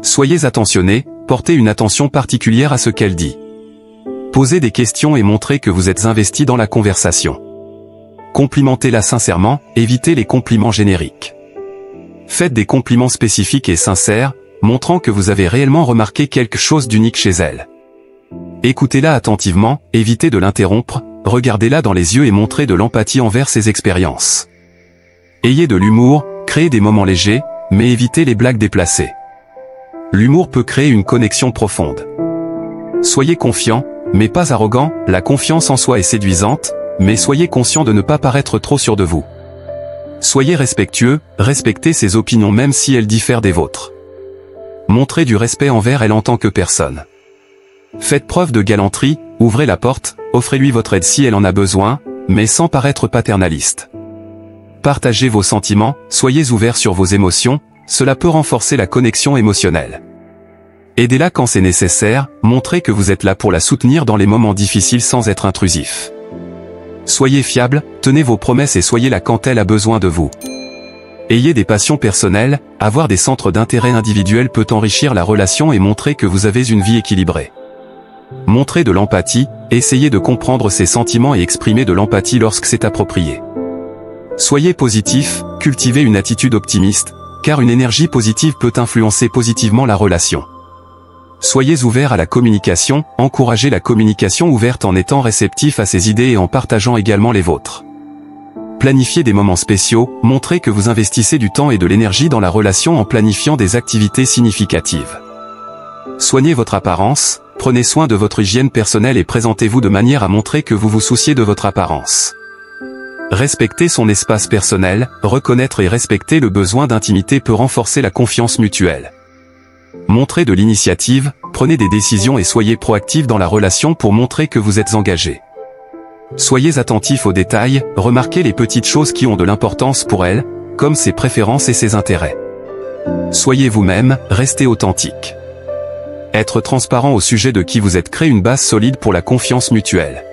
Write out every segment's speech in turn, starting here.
Soyez attentionné, portez une attention particulière à ce qu'elle dit. Posez des questions et montrez que vous êtes investi dans la conversation. Complimentez-la sincèrement, évitez les compliments génériques. Faites des compliments spécifiques et sincères, montrant que vous avez réellement remarqué quelque chose d'unique chez elle. Écoutez-la attentivement, évitez de l'interrompre, regardez-la dans les yeux et montrez de l'empathie envers ses expériences. Ayez de l'humour, créez des moments légers, mais évitez les blagues déplacées. L'humour peut créer une connexion profonde. Soyez confiant, mais pas arrogant, la confiance en soi est séduisante, mais soyez conscient de ne pas paraître trop sûr de vous. Soyez respectueux, respectez ses opinions même si elles diffèrent des vôtres. Montrez du respect envers elle en tant que personne. Faites preuve de galanterie, ouvrez la porte, offrez-lui votre aide si elle en a besoin, mais sans paraître paternaliste. Partagez vos sentiments, soyez ouverts sur vos émotions, cela peut renforcer la connexion émotionnelle. Aidez-la quand c'est nécessaire, montrez que vous êtes là pour la soutenir dans les moments difficiles sans être intrusif. Soyez fiable, tenez vos promesses et soyez là quand elle a besoin de vous. Ayez des passions personnelles, avoir des centres d'intérêt individuels peut enrichir la relation et montrer que vous avez une vie équilibrée. Montrez de l'empathie, essayez de comprendre ses sentiments et exprimez de l'empathie lorsque c'est approprié. Soyez positif, cultivez une attitude optimiste, car une énergie positive peut influencer positivement la relation. Soyez ouvert à la communication, encouragez la communication ouverte en étant réceptif à ses idées et en partageant également les vôtres. Planifiez des moments spéciaux, montrez que vous investissez du temps et de l'énergie dans la relation en planifiant des activités significatives. Soignez votre apparence, prenez soin de votre hygiène personnelle et présentez-vous de manière à montrer que vous vous souciez de votre apparence. Respecter son espace personnel, reconnaître et respecter le besoin d'intimité peut renforcer la confiance mutuelle. Montrez de l'initiative, prenez des décisions et soyez proactif dans la relation pour montrer que vous êtes engagé. Soyez attentif aux détails, remarquez les petites choses qui ont de l'importance pour elle, comme ses préférences et ses intérêts. Soyez vous-même, restez authentique. Être transparent au sujet de qui vous êtes crée une base solide pour la confiance mutuelle.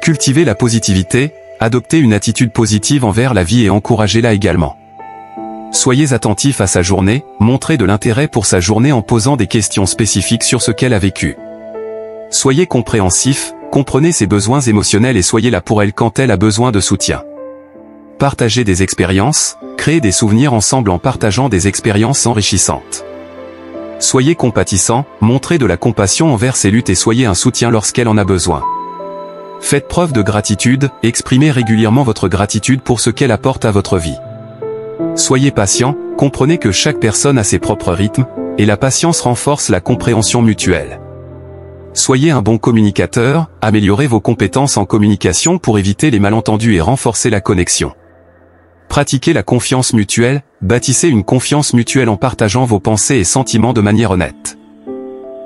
Cultivez la positivité, adoptez une attitude positive envers la vie et encouragez-la également. Soyez attentif à sa journée, montrez de l'intérêt pour sa journée en posant des questions spécifiques sur ce qu'elle a vécu. Soyez compréhensif, comprenez ses besoins émotionnels et soyez là pour elle quand elle a besoin de soutien. Partagez des expériences, créez des souvenirs ensemble en partageant des expériences enrichissantes. Soyez compatissant, montrez de la compassion envers ses luttes et soyez un soutien lorsqu'elle en a besoin. Faites preuve de gratitude, exprimez régulièrement votre gratitude pour ce qu'elle apporte à votre vie. Soyez patient, comprenez que chaque personne a ses propres rythmes, et la patience renforce la compréhension mutuelle. Soyez un bon communicateur, améliorez vos compétences en communication pour éviter les malentendus et renforcer la connexion. Pratiquez la confiance mutuelle, bâtissez une confiance mutuelle en partageant vos pensées et sentiments de manière honnête.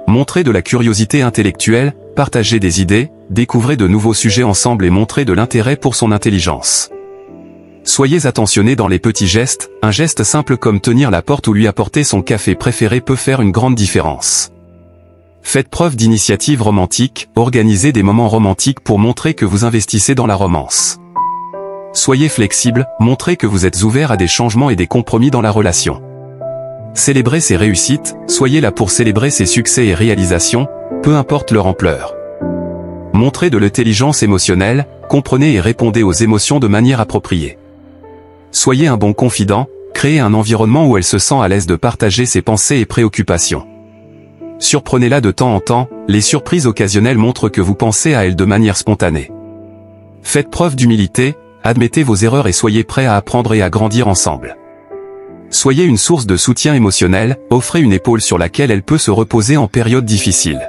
Montrez de la curiosité intellectuelle, partagez des idées, découvrez de nouveaux sujets ensemble et montrez de l'intérêt pour son intelligence. Soyez attentionné dans les petits gestes, un geste simple comme tenir la porte ou lui apporter son café préféré peut faire une grande différence. Faites preuve d'initiative romantique, organisez des moments romantiques pour montrer que vous investissez dans la romance. Soyez flexible, montrez que vous êtes ouvert à des changements et des compromis dans la relation. Célébrez ses réussites, soyez là pour célébrer ses succès et réalisations, peu importe leur ampleur. Montrez de l'intelligence émotionnelle, comprenez et répondez aux émotions de manière appropriée. Soyez un bon confident, créez un environnement où elle se sent à l'aise de partager ses pensées et préoccupations. Surprenez-la de temps en temps, les surprises occasionnelles montrent que vous pensez à elle de manière spontanée. Faites preuve d'humilité, admettez vos erreurs et soyez prêts à apprendre et à grandir ensemble. Soyez une source de soutien émotionnel, offrez une épaule sur laquelle elle peut se reposer en période difficile.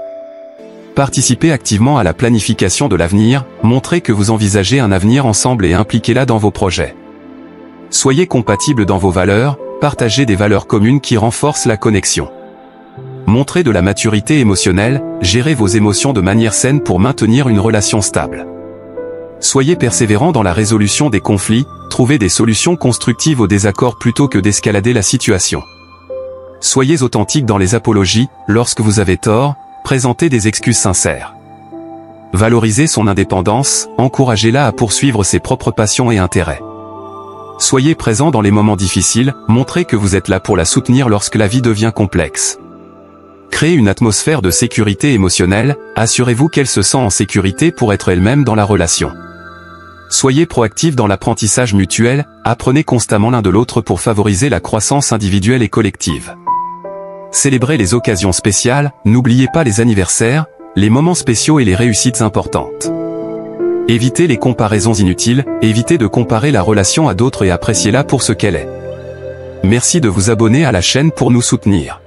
Participez activement à la planification de l'avenir, montrez que vous envisagez un avenir ensemble et impliquez-la dans vos projets. Soyez compatibles dans vos valeurs, partagez des valeurs communes qui renforcent la connexion. Montrez de la maturité émotionnelle, gérez vos émotions de manière saine pour maintenir une relation stable. Soyez persévérant dans la résolution des conflits, trouvez des solutions constructives aux désaccords plutôt que d'escalader la situation. Soyez authentique dans les apologies, lorsque vous avez tort, présentez des excuses sincères. Valorisez son indépendance, encouragez-la à poursuivre ses propres passions et intérêts. Soyez présent dans les moments difficiles, montrez que vous êtes là pour la soutenir lorsque la vie devient complexe. Créez une atmosphère de sécurité émotionnelle, assurez-vous qu'elle se sent en sécurité pour être elle-même dans la relation. Soyez proactif dans l'apprentissage mutuel, apprenez constamment l'un de l'autre pour favoriser la croissance individuelle et collective. Célébrez les occasions spéciales, n'oubliez pas les anniversaires, les moments spéciaux et les réussites importantes. Évitez les comparaisons inutiles, évitez de comparer la relation à d'autres et appréciez-la pour ce qu'elle est. Merci de vous abonner à la chaîne pour nous soutenir.